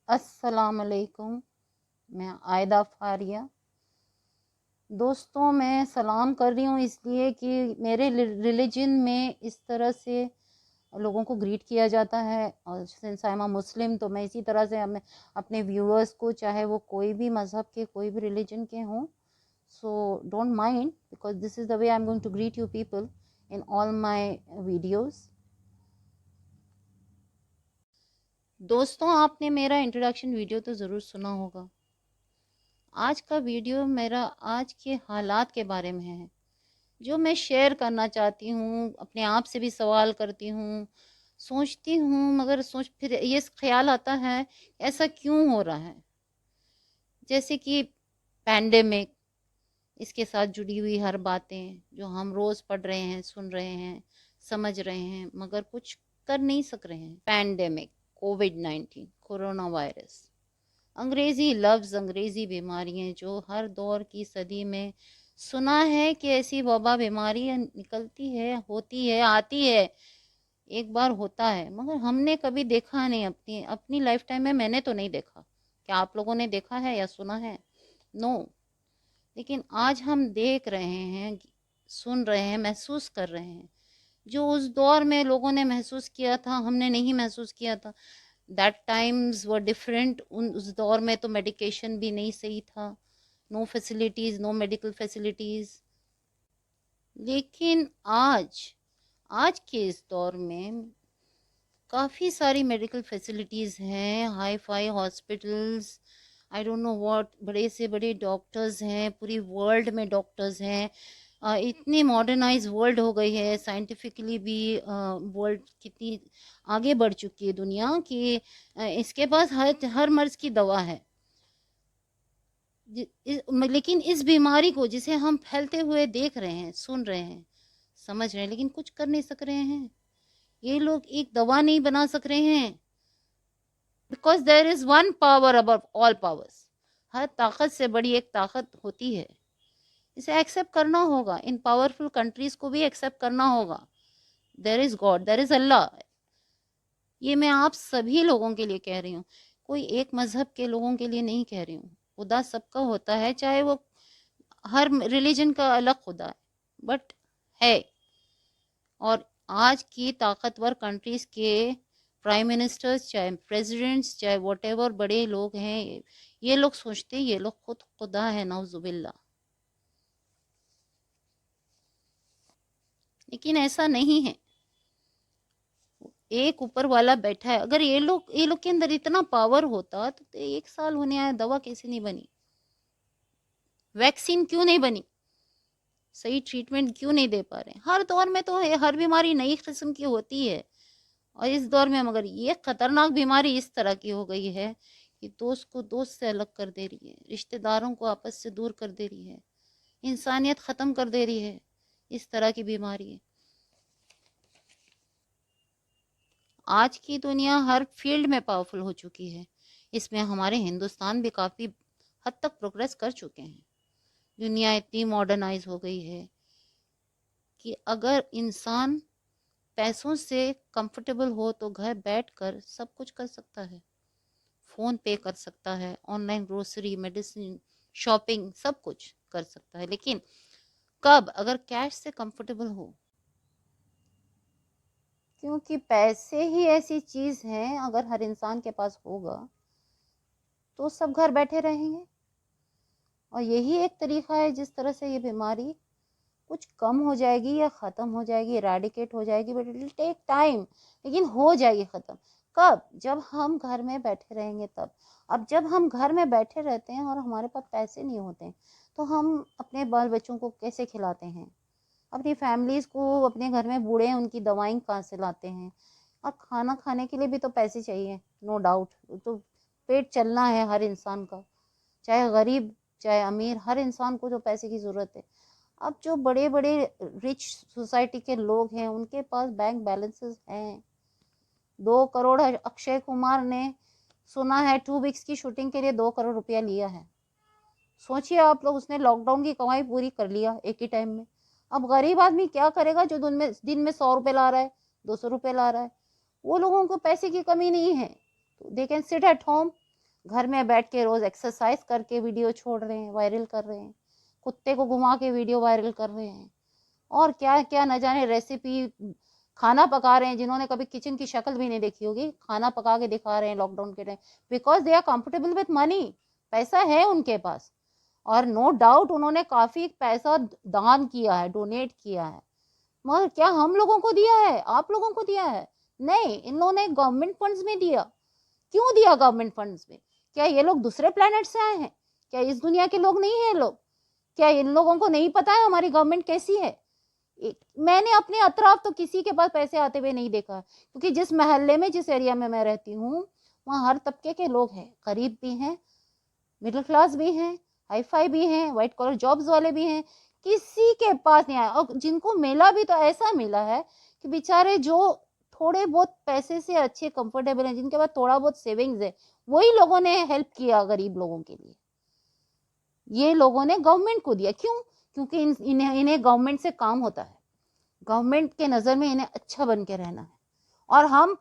अस्सलाम अलैकुम। मैं आयदा फारिया। दोस्तों, मैं सलाम कर रही हूँ इसलिए कि मेरे रिलीजन में इस तरह से लोगों को ग्रीट किया जाता है, और सिंस आई एम अ मुस्लिम तो मैं इसी तरह से हमें अपने व्यूअर्स को, चाहे वो कोई भी मज़हब के, कोई भी रिलीजन के हों, so don't mind, because this is the way I am going to greet you people in all my videos. दोस्तों, आपने मेरा इंट्रोडक्शन वीडियो तो ज़रूर सुना होगा। आज का वीडियो मेरा आज के हालात के बारे में है, जो मैं शेयर करना चाहती हूँ। अपने आप से भी सवाल करती हूँ, सोचती हूँ, मगर फिर ये ख्याल आता है ऐसा क्यों हो रहा है। जैसे कि पैंडेमिक, इसके साथ जुड़ी हुई हर बातें जो हम रोज़ पढ़ रहे हैं, सुन रहे हैं, समझ रहे हैं, मगर कुछ कर नहीं सक रहे हैं। पैंडेमिक, कोविड-19, कोरोना वायरस, अंग्रेज़ी लफ्ज़, अंग्रेज़ी बीमारियाँ जो हर दौर की सदी में सुना है कि ऐसी वबा बीमारी निकलती है, होती है, आती है, एक बार होता है, मगर हमने कभी देखा नहीं। अपनी अपनी लाइफ टाइम में मैंने तो नहीं देखा। क्या आप लोगों ने देखा है या सुना है? नो। लेकिन आज हम देख रहे हैं, सुन रहे हैं, महसूस कर रहे हैं। जो उस दौर में लोगों ने महसूस किया था, हमने नहीं महसूस किया था। That times were different. उस दौर में तो मेडिकेशन भी नहीं सही था, no facilities, no medical facilities. लेकिन आज आज के इस दौर में काफ़ी सारी मेडिकल फैसिलिटीज़ हैं, hi fi hospitals, I don't know what, बड़े से बड़े डॉक्टर्स हैं, पूरी वर्ल्ड में डॉक्टर्स हैं। इतनी मॉडर्नाइज वर्ल्ड हो गई है, साइंटिफिकली भी वर्ल्ड कितनी आगे बढ़ चुकी है दुनिया कि इसके पास हर हर मर्ज की दवा है। लेकिन इस बीमारी को, जिसे हम फैलते हुए देख रहे हैं, सुन रहे हैं, समझ रहे हैं, लेकिन कुछ कर नहीं सक रहे हैं। ये लोग एक दवा नहीं बना सक रहे हैं, because there is one power above all powers. हर ताकत से बड़ी एक ताकत होती है। इसे एक्सेप्ट करना होगा। इन पावरफुल कंट्रीज को भी एक्सेप्ट करना होगा। There is God, there is Allah. ये मैं आप सभी लोगों के लिए कह रही हूँ, कोई एक मजहब के लोगों के लिए नहीं कह रही हूँ। खुदा सबका होता है, चाहे वो हर रिलीजन का अलग खुदा है, बट है। और आज की ताकतवर कंट्रीज के प्राइम मिनिस्टर्स, चाहे प्रेसिडेंट्स, चाहे व्हाटएवर बड़े लोग हैं, ये लोग सोचते हैं ये लोग खुद खुदा है, नाउजुबिल्ला। लेकिन ऐसा नहीं है। एक ऊपर वाला बैठा है। अगर ये लोग के अंदर इतना पावर होता तो 1 साल होने आया, दवा कैसे नहीं बनी? वैक्सीन क्यों नहीं बनी? सही ट्रीटमेंट क्यों नहीं दे पा रहे? हर दौर में तो हर बीमारी नई किस्म की होती है, और इस दौर में मगर ये खतरनाक बीमारी इस तरह की हो गई है कि दोस्त को दोस्त से अलग कर दे रही है, रिश्तेदारों को आपस से दूर कर दे रही है, इंसानियत ख़त्म कर दे रही है। इस तरह की बीमारी है। आज की दुनिया हर फील्ड में पावरफुल हो चुकी है। इसमें हमारे हिंदुस्तान भी काफ़ी हद तक प्रोग्रेस कर चुके हैं। दुनिया इतनी मॉडर्नाइज हो गई है कि अगर इंसान पैसों से कंफर्टेबल हो तो घर बैठकर सब कुछ कर सकता है। फ़ोन पे कर सकता है, ऑनलाइन ग्रोसरी, मेडिसिन, शॉपिंग, सब कुछ कर सकता है। लेकिन कब? अगर कैश से कंफर्टेबल हो। क्योंकि पैसे ही ऐसी चीज़ हैं, अगर हर इंसान के पास होगा तो सब घर बैठे रहेंगे। और यही एक तरीका है जिस तरह से ये बीमारी कुछ कम हो जाएगी या ख़त्म हो जाएगी, इरेडिकेट हो जाएगी, but it will take time, लेकिन हो जाएगी ख़त्म। कब? जब हम घर में बैठे रहेंगे तब। अब जब हम घर में बैठे रहते हैं और हमारे पास पैसे नहीं होते हैं, तो हम अपने बाल बच्चों को कैसे खिलाते हैं? अपनी फैमिलीज़ को, अपने घर में बूढ़े हैं उनकी दवाएं कहाँ से लाते हैं? और खाना खाने के लिए भी तो पैसे चाहिए, नो डाउट। तो पेट चलना है हर इंसान का, चाहे गरीब चाहे अमीर, हर इंसान को तो पैसे की ज़रूरत है। अब जो बड़े बड़े रिच सोसाइटी के लोग हैं उनके पास बैंक बैलेंसेस हैं। 2 करोड़ अक्षय कुमार ने, सुना है, 2 वीक्स की शूटिंग के लिए 2 करोड़ रुपया लिया है। सोचिए आप लोग, उसने लॉकडाउन की कमाई पूरी कर लिया एक ही टाइम में। अब गरीब आदमी क्या करेगा जो दिन में 100 रुपये ला रहा है, 200 रुपये ला रहा है? वो लोगों को पैसे की कमी नहीं है, they can sit at home, घर में बैठ के रोज एक्सरसाइज करके वीडियो छोड़ रहे हैं, वायरल कर रहे हैं, कुत्ते को घुमा के वीडियो वायरल कर रहे हैं, और क्या क्या न जाने रेसिपी, खाना पका रहे हैं, जिन्होंने कभी किचन की शक्ल भी नहीं देखी होगी, खाना पका के दिखा रहे हैं लॉकडाउन के time, because they are comfortable with money, पैसा है उनके पास। और नो डाउट उन्होंने काफी पैसा दान किया है, डोनेट किया है, मगर क्या हम लोगों को दिया है, आप लोगों को दिया है? नहीं, इन लोगों ने गवर्नमेंट फंड्स में दिया। क्यों दिया गवर्नमेंट फंड्स में? क्या ये लोग दूसरे प्लेनेट से आए हैं? क्या इस दुनिया के लोग नहीं है लोग? क्या इन लोगों को नहीं पता है हमारी गवर्नमेंट कैसी है? मैंने अपने अतराफ तो किसी के पास पैसे आते हुए नहीं देखा, क्योंकि जिस मोहल्ले में, जिस एरिया में मैं रहती हूँ, वहाँ हर तबके के लोग हैं, गरीब भी हैं, मिडिल क्लास भी हैं, हाई फाई भी हैं, व्हाइट कॉलर जॉब्स वाले भी हैं, किसी के पास नहीं आया। और जिनको मिला भी तो ऐसा मिला है कि बेचारे जो थोड़े बहुत पैसे से अच्छे कंफर्टेबल हैं, जिनके पास थोड़ा बहुत सेविंग्स है, वही लोगों ने हेल्प किया गरीब लोगों के लिए। ये लोगों ने गवर्नमेंट को दिया। क्यों? क्योंकि इन्हें गवर्नमेंट से काम होता है, गवर्नमेंट के नजर में इन्हें अच्छा बन के रहना है। और हम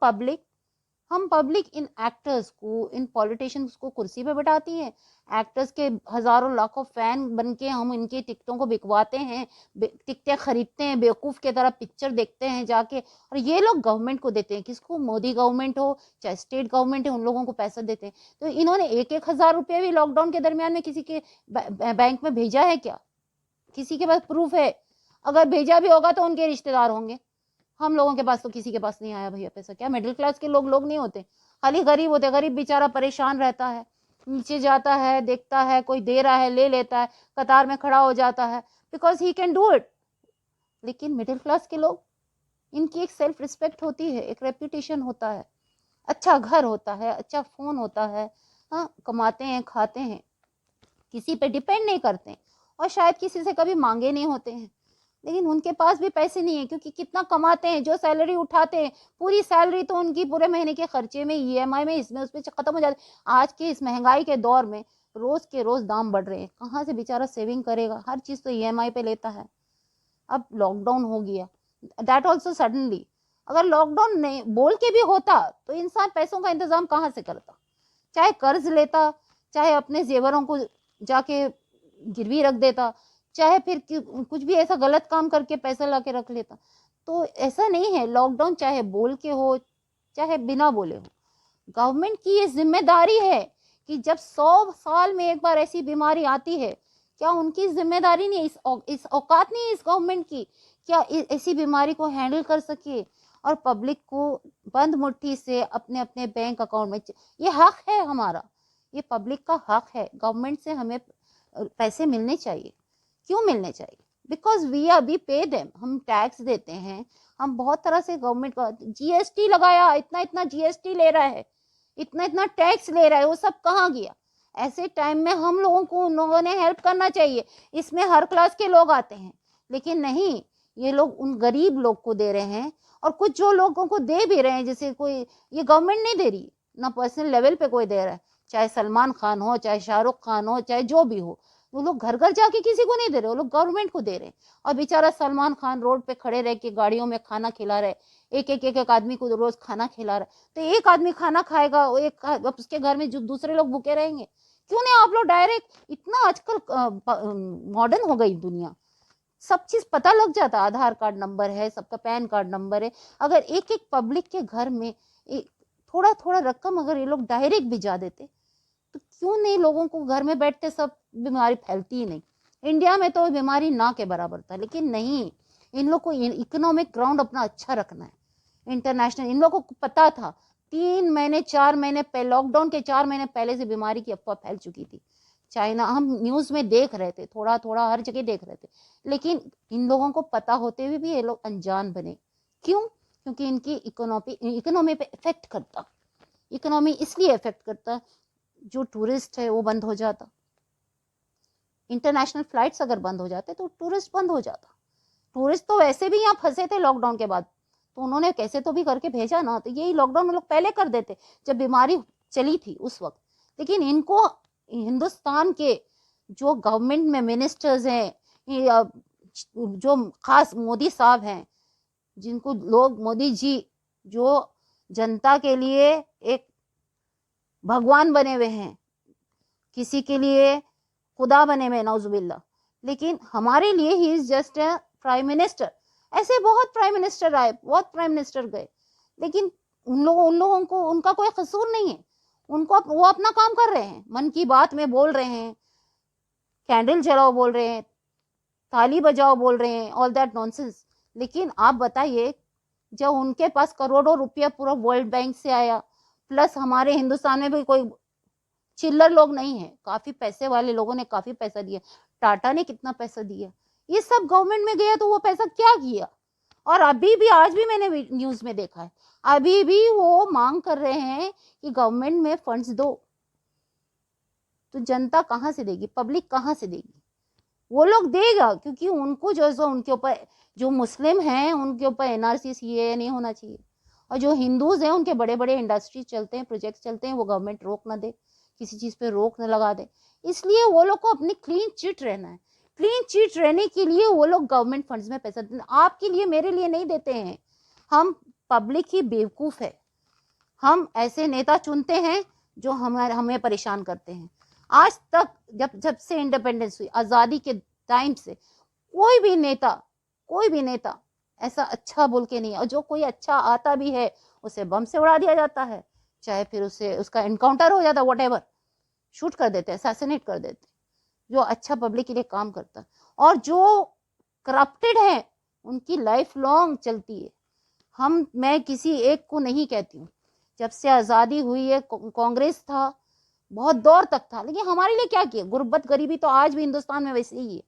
पब्लिक इन एक्टर्स को, इन पॉलिटिशियंस को कुर्सी पे बैठाती है। एक्टर्स के हजारों लाखों फैन बन के हम इनकी टिकटों को बिकवाते हैं, टिकटें खरीदते हैं, बेवकूफ की तरह पिक्चर देखते हैं जाके, और ये लोग गवर्नमेंट को देते हैं। किसको? मोदी गवर्नमेंट हो चाहे स्टेट गवर्नमेंट है, उन लोगों को पैसा देते हैं। तो इन्होंने 1-1 हजार रुपये भी लॉकडाउन के दरमियान में किसी के बैंक में भेजा है क्या? किसी के पास प्रूफ है? अगर भेजा भी होगा तो उनके रिश्तेदार होंगे, हम लोगों के पास तो किसी के पास नहीं आया भैया पैसा। क्या मिडिल क्लास के लोग नहीं होते? खाली गरीब होते। गरीब बेचारा परेशान रहता है, नीचे जाता है, देखता है कोई दे रहा है, ले लेता है, कतार में खड़ा हो जाता है, because he can do it. लेकिन मिडिल क्लास के लोग, इनकी एक सेल्फ रिस्पेक्ट होती है, एक रेप्यूटेशन होता है, अच्छा घर होता है, अच्छा फोन होता है, हाँ, कमाते हैं, खाते हैं, किसी पे डिपेंड नहीं करते, और शायद किसी से कभी मांगे नहीं होते हैं। लेकिन उनके पास भी पैसे नहीं है, क्योंकि कितना कमाते हैं, जो सैलरी उठाते हैं, पूरी सैलरी तो उनकी पूरे महीने के खर्चे में, ईएमआई में, इसमें उसमें खत्म हो जाती है। आज के इस महंगाई के दौर में रोज के रोज दाम बढ़ रहे हैं, कहाँ से बेचारा सेविंग करेगा? हर चीज तो ईएमआई पे लेता है। अब लॉकडाउन हो गया, दैट ऑल्सो सडनली। अगर लॉकडाउन नहीं बोल के भी होता तो इंसान पैसों का इंतजाम कहाँ से करता? चाहे कर्ज लेता, चाहे अपने जेवरों को जाके गिरवी रख देता, चाहे फिर कुछ भी ऐसा गलत काम करके पैसा ला के रख लेता। तो ऐसा नहीं है, लॉकडाउन चाहे बोल के हो चाहे बिना बोले हो, गवर्नमेंट की ये जिम्मेदारी है कि जब 100 साल में एक बार ऐसी बीमारी आती है, क्या उनकी जिम्मेदारी नहीं, इस औकात नहीं है इस गवर्नमेंट की, क्या ऐसी बीमारी को हैंडल कर सके और पब्लिक को बंद मुट्ठी से अपने अपने बैंक अकाउंट में, ये हक है हमारा, ये पब्लिक का हक है, गवर्नमेंट से हमें पैसे मिलने चाहिए। क्यों मिलने चाहिए? बिकॉज वी पे देम, हम टैक्स देते हैं, हम बहुत तरह से गवर्नमेंट का जीएसटी लगाया, इतना इतना जीएसटी ले रहा है, इतना इतना टैक्स ले रहा है, वो सब कहाँ गया? ऐसे टाइम में हम लोगों को, उन लोगों ने हेल्प करना चाहिए। इसमें हर क्लास के लोग आते हैं, लेकिन नहीं, ये लोग उन गरीब लोग को दे रहे हैं, और कुछ जो लोगों को दे भी रहे हैं, जैसे कोई, ये गवर्नमेंट नहीं दे रही ना, पर्सनल लेवल पे कोई दे रहा है, चाहे सलमान खान हो, चाहे शाहरुख खान हो, चाहे जो भी हो, वो लोग घर घर जाके किसी को नहीं दे रहे, वो लोग गवर्नमेंट को दे रहे हैं। और बेचारा सलमान खान रोड पे खड़े रह के गाड़ियों में खाना खिला रहे, एक आदमी को रोज खाना खिला रहा है। तो एक आदमी खाना खाएगा, उसके घर में जो दूसरे लोग भूखे रहेंगे? क्यों नहीं आप लोग डायरेक्ट, इतना आजकल मॉडर्न हो गई दुनिया, सब चीज पता लग जाता, आधार कार्ड नंबर है, सबका पैन कार्ड नंबर है। अगर एक एक पब्लिक के घर में थोड़ा थोड़ा रकम अगर ये लोग डायरेक्ट भिजा देते, तो क्यों नहीं लोगों को घर में बैठते सब बीमारी फैलती ही नहीं। इंडिया में तो बीमारी ना के बराबर था, लेकिन नहीं, इन लोग को इकोनॉमिक ग्राउंड अपना अच्छा रखना है, इंटरनेशनल। इन लोगों को पता था 3 महीने 4 महीने पहले, लॉकडाउन के 4 महीने पहले से बीमारी की अफवाह फैल चुकी थी। चाइना, हम न्यूज में देख रहे थे, थोड़ा थोड़ा हर जगह देख रहे थे, लेकिन इन लोगों को पता होते हुए भी ये लोग अनजान बने। क्यों? क्योंकि इनकी इकोनॉमी पे इफेक्ट करता। इकोनॉमी इसलिए इफेक्ट करता, जो टूरिस्ट है वो बंद हो जाता, इंटरनेशनल फ्लाइट्स अगर बंद हो जाते तो टूरिस्ट बंद हो जाता। टूरिस्ट तो वैसे भी यहाँ फंसे थे लॉकडाउन के बाद, तो उन्होंने कैसे तो भी करके भेजा ना, तो यही लॉकडाउन लोग पहले कर देते जब बीमारी चली थी उस वक्त। लेकिन इनको, हिंदुस्तान के जो गवर्नमेंट में मिनिस्टर्स हैं, जो खास मोदी साहब हैं, जिनको लोग मोदी जी, जो जनता के लिए एक भगवान बने हुए हैं, किसी के लिए खुदा बने में नौजुबिल्ला, लेकिन हमारे लिए he is just a prime minister. ऐसे बहुत प्राइम मिनिस्टर आए, बहुत प्राइम मिनिस्टर गए, लेकिन उन लोगों को उनका कोई कसूर नहीं है। उनको वो अपना काम कर रहे हैं, मन की बात में बोल रहे हैं, कैंडल जलाओ बोल रहे हैं, ताली बजाओ बोल रहे हैं, ऑल दैट नॉनसेंस। लेकिन आप बताइए, जब उनके पास करोड़ों रुपया पूरा वर्ल्ड बैंक से आया, प्लस हमारे हिंदुस्तान में भी कोई चिल्लर लोग नहीं है, काफी पैसे वाले लोगों ने काफी पैसा दिया। टाटा ने कितना पैसा दिया, ये सब गवर्नमेंट में गया, तो वो पैसा क्या किया? और अभी भी, आज भी मैंने न्यूज में देखा है, अभी भी वो मांग कर रहे हैं कि गवर्नमेंट में फंड्स दो। तो जनता कहाँ से देगी, पब्लिक कहाँ से देगी? वो लोग देगा, क्योंकि उनको जो उनके ऊपर, जो मुस्लिम हैं उनके ऊपर एनआरसी सीएए नहीं होना चाहिए, और जो हिंदूज हैं उनके बड़े बड़े इंडस्ट्री चलते हैं, प्रोजेक्ट चलते हैं, वो गवर्नमेंट रोक ना दे, किसी चीज पे रोक न लगा दे। इसलिए वो लोग को अपनी क्लीन चिट रहना है। क्लीन चिट रहने के लिए वो लोग गवर्नमेंट फंड्स में पैसा देते, आपके लिए मेरे लिए नहीं देते हैं। हम पब्लिक ही बेवकूफ है, हम ऐसे नेता चुनते हैं जो हमें परेशान करते हैं। आज तक जब से इंडिपेंडेंस हुई, आजादी के टाइम से, कोई भी नेता ऐसा अच्छा बोल के नहीं है, और जो कोई अच्छा आता भी है उसे बम से उड़ा दिया जाता है, चाहे फिर उसे उसका एनकाउंटर हो जाता, व्हाटएवर, शूट कर देते हैं, असैसिनेट कर देते हैं, जो अच्छा पब्लिक के लिए काम करता है। और जो करप्टेड है उनकी लाइफ लॉन्ग चलती है। मैं किसी एक को नहीं कहती हूँ, जब से आजादी हुई है, कांग्रेस था, बहुत दौर तक था, लेकिन हमारे लिए क्या किया? गुर्बत गरीबी तो आज भी हिंदुस्तान में वैसे ही है।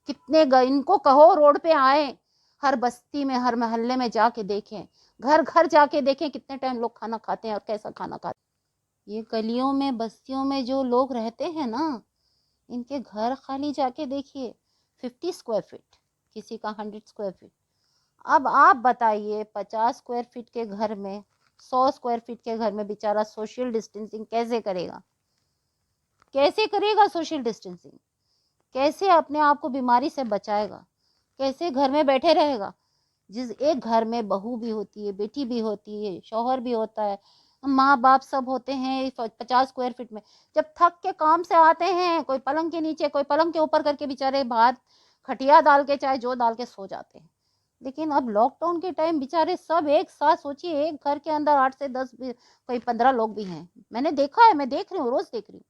कितने इनको कहो रोड पे आए, हर बस्ती में, हर मोहल्ले में जाके देखें, घर घर जाके देखें कितने टाइम लोग खाना खाते हैं और कैसा खाना खाते हैं। ये गलियों में, बस्तियों में जो लोग रहते हैं ना, इनके घर खाली जाके देखिए, 50 स्क्वायर फीट, किसी का 100 स्क्वायर फीट। अब आप बताइए, 50 स्क्वायर फीट के घर में, 100 स्क्वायर फीट के घर में बेचारा सोशल डिस्टेंसिंग कैसे करेगा? कैसे करेगा सोशल डिस्टेंसिंग? कैसे अपने आप को बीमारी से बचाएगा? कैसे घर में बैठे रहेगा? जिस एक घर में बहू भी होती है, बेटी भी होती है, शौहर भी होता है, माँ बाप सब होते हैं 50 स्क्वायर फीट में। जब थक के काम से आते हैं, कोई पलंग के नीचे, कोई पलंग के ऊपर करके बेचारे भात खटिया डाल के, चाहे जो डाल के सो जाते हैं। लेकिन अब लॉकडाउन के टाइम बेचारे सब एक साथ, सोचिए, एक घर के अंदर 8 से 10 भी, कोई 15 लोग भी हैं। मैंने देखा है, मैं देख रही हूँ, रोज देख रही हूँ।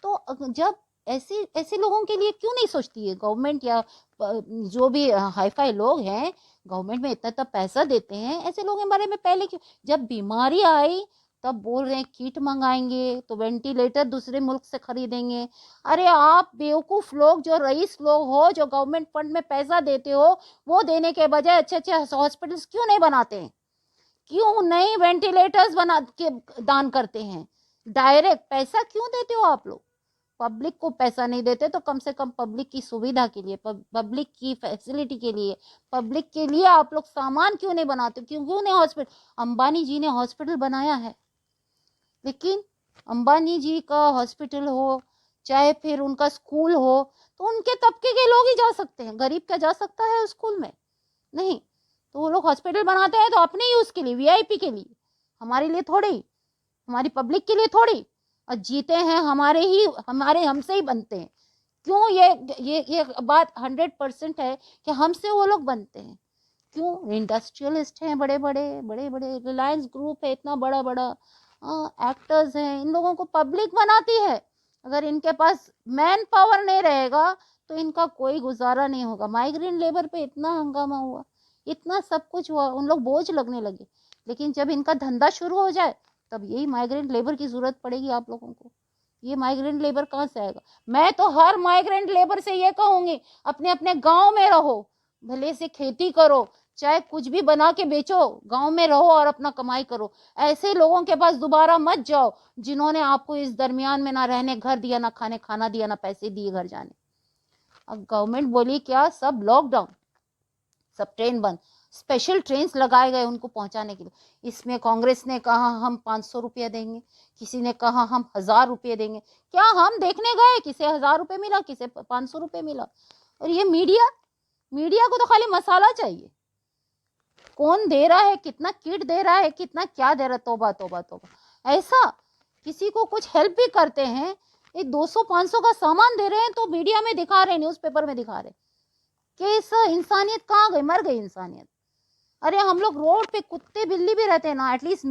तो जब ऐसे ऐसे लोगों के लिए क्यों नहीं सोचती है गवर्नमेंट, या जो भी हाई फाई लोग हैं, गवर्नमेंट में इतना इतना पैसा देते हैं, ऐसे लोगों के बारे में पहले क्यों? जब बीमारी आई तब बोल रहे हैं किट मंगाएंगे, तो वेंटिलेटर दूसरे मुल्क से खरीदेंगे। अरे आप बेवकूफ लोग, जो रईस लोग हो, जो गवर्नमेंट फंड में पैसा देते हो, वो देने के बजाय अच्छे अच्छे हॉस्पिटल्स क्यों नहीं बनाते हैं? क्यों नहीं वेंटिलेटर्स बना के दान करते हैं? डायरेक्ट पैसा क्यों देते हो आप लोग? पब्लिक को पैसा नहीं देते तो कम से कम पब्लिक की सुविधा के लिए, पब्लिक की फैसिलिटी के लिए, पब्लिक के लिए आप लोग सामान क्यों नहीं बनाते? क्यों नहीं हॉस्पिटल? अंबानी जी ने हॉस्पिटल बनाया है, लेकिन अंबानी जी का हॉस्पिटल हो, चाहे फिर उनका स्कूल हो, तो उनके तबके के लोग ही जा सकते हैं, गरीब क्या जा सकता है उस स्कूल में? नहीं। तो वो लोग हॉस्पिटल बनाते हैं तो अपने यूज के लिए, वीआईपी के लिए, हमारे लिए थोड़ी, हमारी पब्लिक के लिए थोड़ी। और जीते हैं हमारे हमसे ही बनते हैं। क्यों? ये बात 100% है कि हमसे वो लोग बनते हैं। क्यों? इंडस्ट्रियलिस्ट हैं, बड़े बड़े रिलायंस ग्रुप है, इतना बड़ा बड़ा, एक्टर्स हैं, इन लोगों को पब्लिक बनाती है। अगर इनके पास मैन पावर नहीं रहेगा तो इनका कोई गुजारा नहीं होगा। माइग्रेंट लेबर पे इतना हंगामा हुआ, इतना सब कुछ हुआ, उन लोग बोझ लगने लगे। लेकिन जब इनका धंधा शुरू हो जाए, तब यही माइग्रेंट लेबर की जरूरत पड़ेगी आप लोगों को। ये माइग्रेंट लेबर कहाँ से आएगा? मैं तो हर माइग्रेंट लेबर से ये कहूंगी, अपने अपने गांव में रहो, भले से खेती करो, चाहे कुछ भी बना के बेचो, गांव में रहो और अपना कमाई करो। ऐसे लोगों के पास दोबारा मत जाओ जिन्होंने आपको इस दरमियान में ना रहने घर दिया, ना खाना दिया, ना पैसे दिए घर जाने। अब गवर्नमेंट बोली क्या? सब लॉकडाउन, सब ट्रेन बंद, स्पेशल ट्रेन लगाए गए उनको पहुंचाने के लिए। इसमें कांग्रेस ने कहा हम 500 रुपया देंगे, किसी ने कहा हम 1000 रुपये देंगे। क्या हम देखने गए किसे 1000 रुपये मिला, किसे 500 रुपये मिला? और ये मीडिया को तो खाली मसाला चाहिए, कौन दे रहा है, कितना किट दे रहा है, कितना क्या दे रहा है, तोबा तोबा तोबा। ऐसा किसी को कुछ हेल्प भी करते हैं, ये 200-500 का सामान दे रहे हैं तो मीडिया में दिखा रहे हैं, न्यूज़पेपर में दिखा रहे हैं कि इस इंसानियत कहाँ गई, मर गई इंसानियत। अरे हम लोग रोड पे कुत्ते बिल्ली भी रहते हैं ना, एटलीस्ट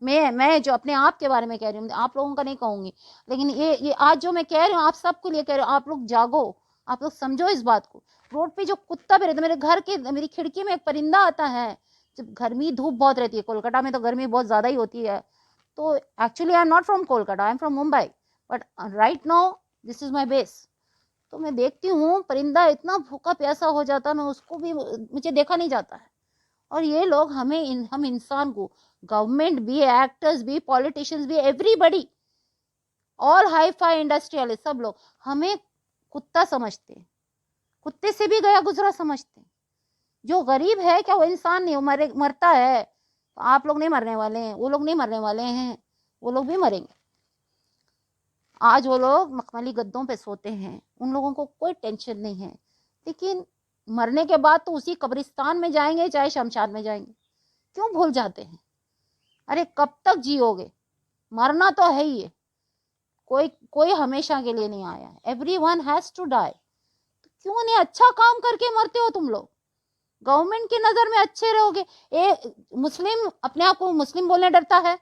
मैं जो अपने आप के बारे में कह रही हूँ, आप लोगों का नहीं कहूंगी, लेकिन ये आज जो मैं कह रही हूँ आप सबको लिए कह रही हूँ, आप लोग जागो, आप लोग समझो इस बात को। रोड पे जो कुत्ता भी रहता है, मेरे घर के मेरी खिड़की में एक परिंदा आता है, जब गर्मी धूप बहुत रहती है, कोलकाता में तो गर्मी बहुत ज्यादा ही होती है, तो actually I am not from Kolkata, I am from Mumbai, but right now this is my base. तो मैं देखती हूँ परिंदा इतना भूखा प्यासा हो जाता है, मैं उसको भी, मुझे देखा नहीं जाता है। और ये लोग हम इंसान को, गवर्नमेंट भी, एक्टर्स भी, पॉलिटिशियंस भी, everybody, all hi fi industrial, सब लोग हमें कुत्ता समझते हैं, कुत्ते से भी गया गुजरा समझते हैं। जो गरीब है क्या वो इंसान नहीं, मरता है तो आप लोग नहीं मरने वाले हैं, वो लोग नहीं मरने वाले हैं, वो लोग भी मरेंगे। आज वो लोग मखमली गद्दों पे सोते हैं, उन लोगों को कोई टेंशन नहीं है, लेकिन मरने के बाद तो उसी कब्रिस्तान में जाएंगे चाहे शमशान में जाएंगे। क्यों भूल जाते हैं? अरे कब तक जियोगे? मरना तो है ही है, कोई कोई हमेशा के लिए नहीं आया है, एवरीवन हैज टू डाई। क्यों नहीं अच्छा काम करके मरते हो तुम लोग? गवर्नमेंट की नजर में अच्छे रहोगे। मुस्लिम अपने आप को मुस्लिम बोलने डरता है,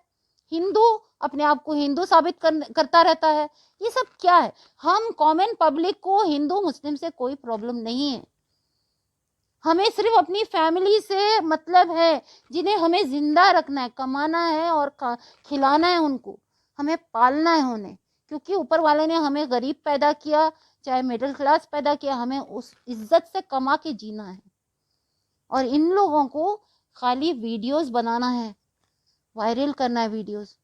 हिंदू अपने आप को हिंदू साबित करता रहता है। ये सब क्या है? हम कॉमन पब्लिक को हिंदू मुस्लिम से कोई प्रॉब्लम नहीं है, हमें सिर्फ अपनी फैमिली से मतलब है, जिन्हें हमें जिंदा रखना है, कमाना है और खिलाना है, उनको हमें पालना है उन्हें, क्योंकि ऊपर वाले ने हमें गरीब पैदा किया चाहे मिडिल क्लास पैदा किया, हमें उस इज्जत से कमा के जीना है। और इन लोगों को खाली वीडियोस बनाना है, वायरल करना है वीडियोस।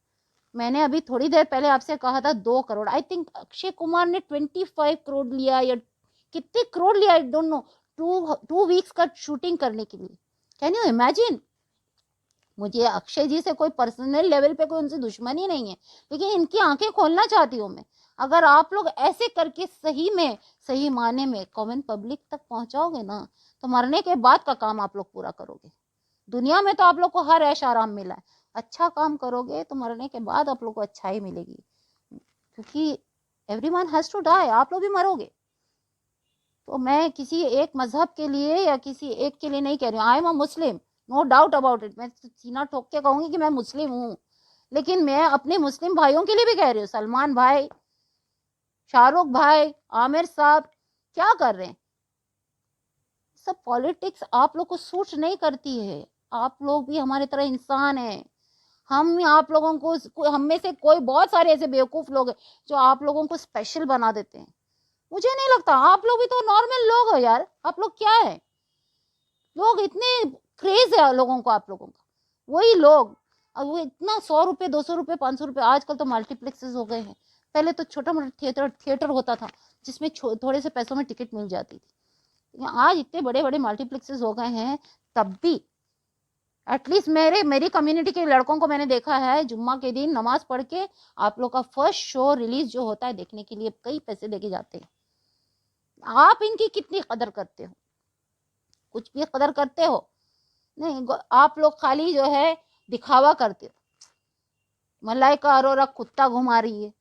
मैंने अभी थोड़ी देर पहले आपसे कहा था 2 करोड़, आई थिंक अक्षय कुमार ने 25 करोड़ लिया या कितने करोड़ लिया, आई डोंट नो, 2 वीक्स का शूटिंग करने के लिए। Can you imagine? मुझे अक्षय जी से कोई पर्सनल लेवल पे कोई उनसे दुश्मनी नहीं है, लेकिन इनकी आंखें खोलना चाहती हूँ मैं। अगर आप लोग ऐसे करके सही में, सही माने में कॉमन पब्लिक तक पहुंचाओगे ना, तो मरने के बाद का काम आप लोग पूरा करोगे। दुनिया में तो आप लोग को हर ऐश आराम मिला है, अच्छा काम करोगे तो मरने के बाद आप लोग को अच्छाई मिलेगी, क्योंकि एवरीवन हैज टू डाई, आप लोग भी मरोगे। तो मैं किसी एक मजहब के लिए या किसी एक के लिए नहीं कह रही हूँ, I am a Muslim, no doubt about it, मैं सीना ठोक के कहूंगी कि मैं मुस्लिम हूँ, लेकिन मैं अपने मुस्लिम भाइयों के लिए भी कह रही हूँ, सलमान भाई, शाहरुख भाई, आमिर साहब क्या कर रहे हैं? सब पॉलिटिक्स आप लोग को सूट नहीं करती है, आप लोग भी हमारी तरह इंसान हैं। हम आप लोगों को, हम में से कोई, बहुत सारे ऐसे बेवकूफ लोग हैं जो आप लोगों को स्पेशल बना देते हैं। मुझे नहीं लगता, आप लोग भी तो नॉर्मल लोग हो यार, आप लोग क्या है? लोग इतने क्रेज है लोगों को, आप लोगों का, वही लोग, अब वो इतना 100 रुपए, 200 रुपए, 500 रुपए, आजकल तो मल्टीप्लेक्सेस हो गए हैं। पहले तो छोटा मोटा थिएटर होता था जिसमें थोड़े से पैसों में टिकट मिल जाती थी, आज इतने बड़े बड़े मल्टीप्लेक्सेस हो गए हैं। तब भी एटलीस्ट मेरी कम्युनिटी के लड़कों को मैंने देखा है, जुम्मा के दिन नमाज पढ़ के आप लोग का फर्स्ट शो रिलीज जो होता है देखने के लिए कई पैसे देके जाते हैं। आप इनकी कितनी कदर करते हो? कुछ भी कदर करते हो? नहीं, आप लोग खाली जो है दिखावा करते हो। मलाइका अरोरा कुत्ता घुमा रही है,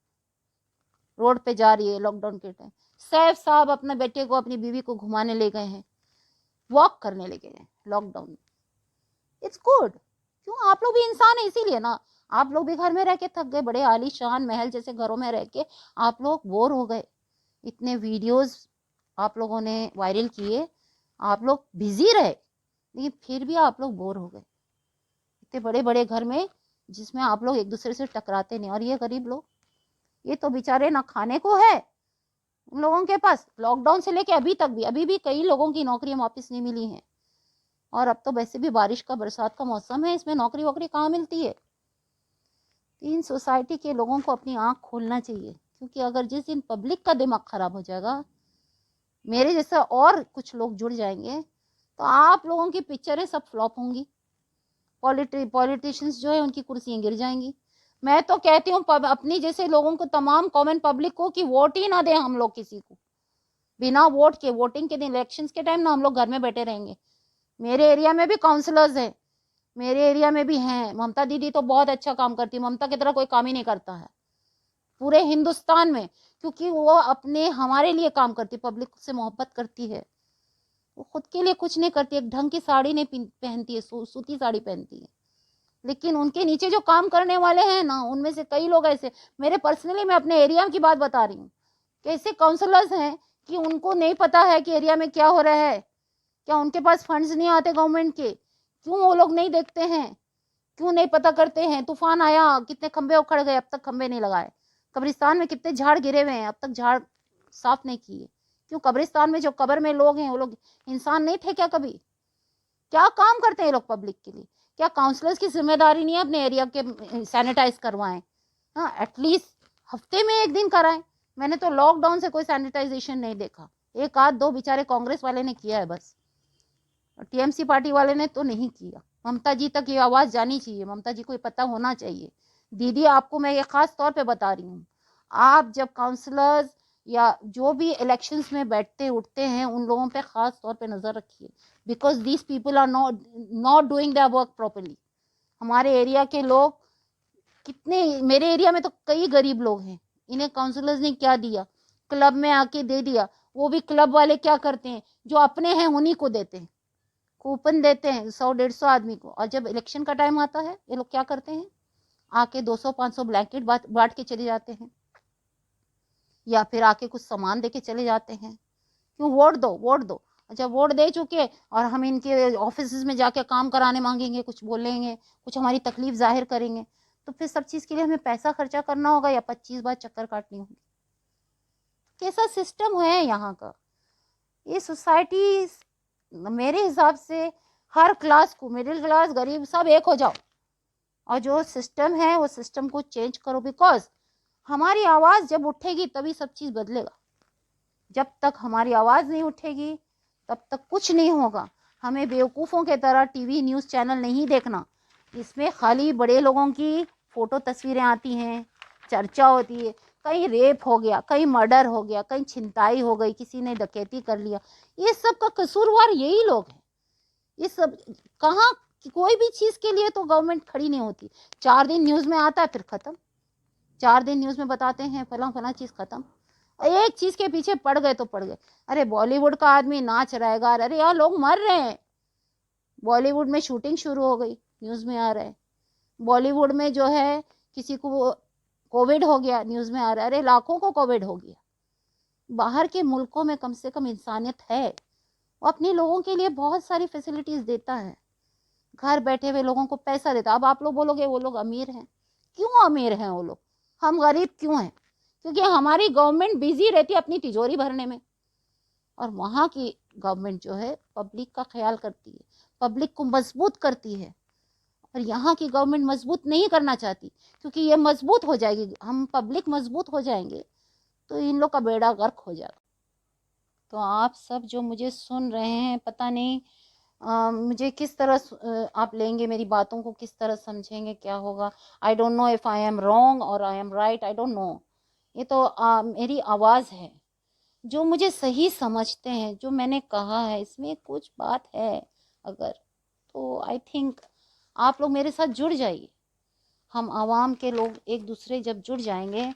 रोड पे जा रही है लॉकडाउन के टाइम। सैफ साहब अपने बेटे को, अपनी बीवी को घुमाने ले गए हैं, वॉक करने ले गए हैं लॉकडाउन में। It's good. क्यों? आप लोग भी इंसान है, इसीलिए ना, आप लोग भी घर में रह के थक गए, बड़े आलीशान महल जैसे घरों में रह के आप लोग बोर हो गए। इतने वीडियोस आप लोगों ने वायरल किए, आप लोग बिजी रहे, लेकिन फिर भी आप लोग बोर हो गए। इतने बड़े बड़े घर में जिसमें आप लोग एक दूसरे से टकराते नहीं, और ये गरीब लोग, ये तो बेचारे ना खाने को है उन लोगों के पास। लॉकडाउन से लेके अभी भी कई लोगों की नौकरियां वापस नहीं मिली हैं, और अब तो वैसे भी बारिश का, बरसात का मौसम है, इसमें नौकरी वोकरी कहाँ मिलती है। इन सोसाइटी के लोगों को अपनी आंख खोलना चाहिए, क्योंकि अगर जिस दिन पब्लिक का दिमाग खराब हो जाएगा, मेरे जैसा और कुछ लोग जुड़ जाएंगे, तो आप लोगों की पिक्चरें सब फ्लॉप होंगी, पॉलिटिशियंस जो है उनकी कुर्सियां गिर जाएंगी। मैं तो कहती हूँ अपनी जैसे लोगों को, तमाम कॉमन पब्लिक को, कि वोट ही ना दें हम लोग किसी को, बिना वोट के। वोटिंग के दिन, इलेक्शंस के टाइम ना हम लोग घर में बैठे रहेंगे। मेरे एरिया में भी काउंसलर्स हैं, मेरे एरिया में भी हैं, ममता दीदी तो बहुत अच्छा काम करती है, ममता की तरह कोई काम ही नहीं करता है। पूरे हिंदुस्तान में, क्योंकि वो अपने हमारे लिए काम करती, पब्लिक से मोहब्बत करती है। वो खुद के लिए कुछ नहीं करती, एक ढंग की साड़ी नहीं पहनती है, सूती साड़ी पहनती है। लेकिन उनके नीचे जो काम करने वाले हैं ना, उनमें से कई लोग ऐसे, मेरे पर्सनली मैं अपने एरिया की बात बता रही हूँ, कैसे काउंसलर्स हैं कि उनको नहीं पता है कि एरिया में क्या हो रहा है, क्या उनके पास फंड्स नहीं आते गवर्नमेंट के, क्यों वो लोग नहीं देखते हैं, क्यों नहीं पता करते हैं। तूफान आया, कितने खंबे उखड़ गए, अब तक खंबे नहीं लगाए। कब्रिस्तान में कितने झाड़ गिरे हुए हैं, अब तक झाड़ साफ नहीं किए। क्यों? कब्रिस्तान में जो कब्र में लोग हैं, वो लोग इंसान नहीं थे क्या कभी? क्या काम करते हैं ये लोग पब्लिक के लिए? क्या काउंसलर्स की जिम्मेदारी नहीं है अपने एरिया के सैनिटाइज करवाएं? हाँ, एटलीस्ट हफ्ते में एक दिन कराएं। मैंने तो लॉकडाउन से कोई सैनिटाइजेशन नहीं देखा, एक आध दो बेचारे कांग्रेस वाले ने किया है बस, टीएमसी पार्टी वाले ने तो नहीं किया। ममता जी तक ये आवाज जानी चाहिए, ममता जी को ये पता होना चाहिए। दीदी, आपको मैं ये खास तौर पे बता रही हूँ, आप जब काउंसलर्स या जो भी इलेक्शंस में बैठते उठते हैं, उन लोगों पे खास तौर पे नजर रखिए, because these people are not doing their work properly. हमारे एरिया के लोग कितने, मेरे एरिया में तो कई गरीब लोग हैं, इन्हें काउंसलर्स ने क्या दिया? क्लब में आके दे दिया। वो भी क्लब वाले क्या करते हैं, जो अपने हैं उन्हीं को देते हैं, कूपन देते हैं 100-150 आदमी को। और जब इलेक्शन का टाइम आता है, ये लोग क्या करते हैं, आके 200-500 ब्लैंकेट बांट के चले जाते हैं, या फिर आके कुछ सामान दे के चले जाते हैं। क्यों? वोट दो, वोट दो। अच्छा, वोट दे चुके और हम इनके ऑफिस में जाके काम कराने मांगेंगे, कुछ बोलेंगे, कुछ हमारी तकलीफ जाहिर करेंगे, तो फिर सब चीज के लिए हमें पैसा खर्चा करना होगा या 25 बार चक्कर काटनी होगी। कैसा सिस्टम है यहाँ का? ये सोसाइटी, मेरे हिसाब से हर क्लास को, मिडिल क्लास, गरीब, सब एक हो जाओ और जो सिस्टम है वो सिस्टम को चेंज करो। बिकॉज हमारी आवाज जब उठेगी तभी सब चीज बदलेगा। जब तक हमारी आवाज नहीं उठेगी तब तक कुछ नहीं होगा। हमें बेवकूफों के तरह टीवी न्यूज चैनल नहीं देखना, इसमें खाली बड़े लोगों की फोटो तस्वीरें आती हैं, चर्चा होती है, कहीं रेप हो गया, कहीं मर्डर हो गया, कहीं छिनताई हो गई, किसी ने डकैती कर लिया। ये सब का कसूरवार यही लोग हैं। ये सब कहाँ, कोई भी चीज के लिए तो गवर्नमेंट खड़ी नहीं होती। 4 दिन न्यूज में आता है, फिर खत्म। 4 दिन न्यूज में बताते हैं फला फला चीज, खत्म। एक चीज के पीछे पड़ गए तो पड़ गए। अरे बॉलीवुड का आदमी नाच रहा है, गा रहा है, अरे यार लोग मर रहे हैं। बॉलीवुड में शूटिंग शुरू हो गई, न्यूज में आ रहा है। बॉलीवुड में जो है किसी को कोविड हो गया, न्यूज में आ रहा है, अरे लाखों को कोविड हो गया। बाहर के मुल्कों में कम से कम इंसानियत है, वो अपने लोगों के लिए बहुत सारी फैसिलिटीज देता है, घर बैठे हुए लोगों को पैसा देता। अब आप लोग बोलोगे वो लोग अमीर हैं, क्यों अमीर हैं वो लोग, हम गरीब क्यों हैं? क्योंकि हमारी गवर्नमेंट बिजी रहती है अपनी तिजोरी भरने में, और वहाँ की गवर्नमेंट जो है पब्लिक का ख्याल करती है, पब्लिक को मजबूत करती है। और यहाँ की गवर्नमेंट मजबूत नहीं करना चाहती, क्योंकि ये मजबूत हो जाएगी, हम पब्लिक मजबूत हो जाएंगे तो इन लोग का बेड़ा गर्क हो जाएगा। तो आप सब जो मुझे सुन रहे हैं, पता नहीं मुझे किस तरह आप लेंगे, मेरी बातों को किस तरह समझेंगे, क्या होगा। I don't know if I am wrong और I am right, I don't know. ये तो मेरी आवाज़ है। जो मुझे सही समझते हैं, जो मैंने कहा है, इसमें कुछ बात है अगर, तो आई थिंक आप लोग मेरे साथ जुड़ जाइए। हम आवाम के लोग एक दूसरे जब जुड़ जाएंगे,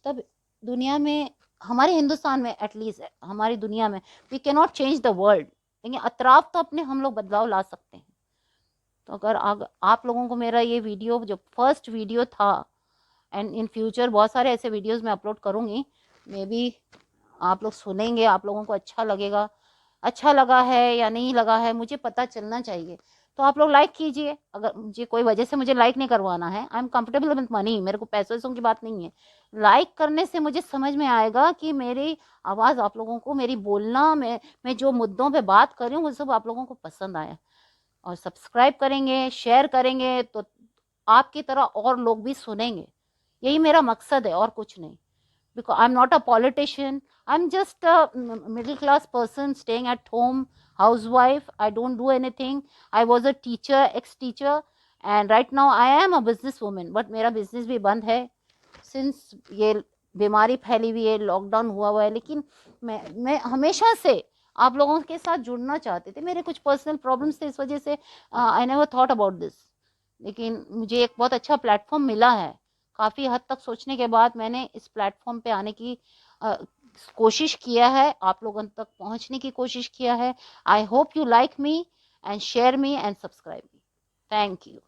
तब दुनिया में, हमारे हिंदुस्तान में एटलीस्ट, हमारी दुनिया में, we can not change the world, लेकिन अतराफ तो अपने हम लोग बदलाव ला सकते हैं। तो अगर आप लोगों को मेरा ये वीडियो, जो फर्स्ट वीडियो था, एंड इन फ्यूचर बहुत सारे ऐसे वीडियोस मैं अपलोड करूँगी, मे बी आप लोग सुनेंगे, आप लोगों को अच्छा लगेगा। अच्छा लगा है या नहीं लगा है मुझे पता चलना चाहिए, तो आप लोग लाइक कीजिए। अगर मुझे कोई वजह से मुझे लाइक नहीं करवाना है, I am comfortable with money, मेरे को पैसों वैसों की बात नहीं है। लाइक करने से मुझे समझ में आएगा कि मेरी आवाज़ आप लोगों को, मेरी बोलना, मैं जो मुद्दों पे बात कर रही हूँ वो सब आप लोगों को पसंद आया। और सब्सक्राइब करेंगे, शेयर करेंगे, तो आपकी तरह और लोग भी सुनेंगे। यही मेरा मकसद है और कुछ नहीं। Because I'm not a politician, I'm just a middle class person staying at home, housewife. I don't do anything. I was a teacher, ex teacher, and right now I am a business woman, but मेरा business भी बंद है since ये बीमारी फैली हुई है, lockdown हुआ है। लेकिन मैं हमेशा से आप लोगों के साथ जुड़ना चाहते थे। मेरे कुछ पर्सनल प्रॉब्लम्स थे, इस वजह से I never thought about this, लेकिन मुझे एक बहुत अच्छा प्लेटफॉर्म मिला है, काफ़ी हद तक सोचने के बाद मैंने इस प्लेटफॉर्म पे आने की कोशिश किया है, आप लोगों तक पहुंचने की कोशिश किया है। I hope you like me and share me and subscribe me. Thank you.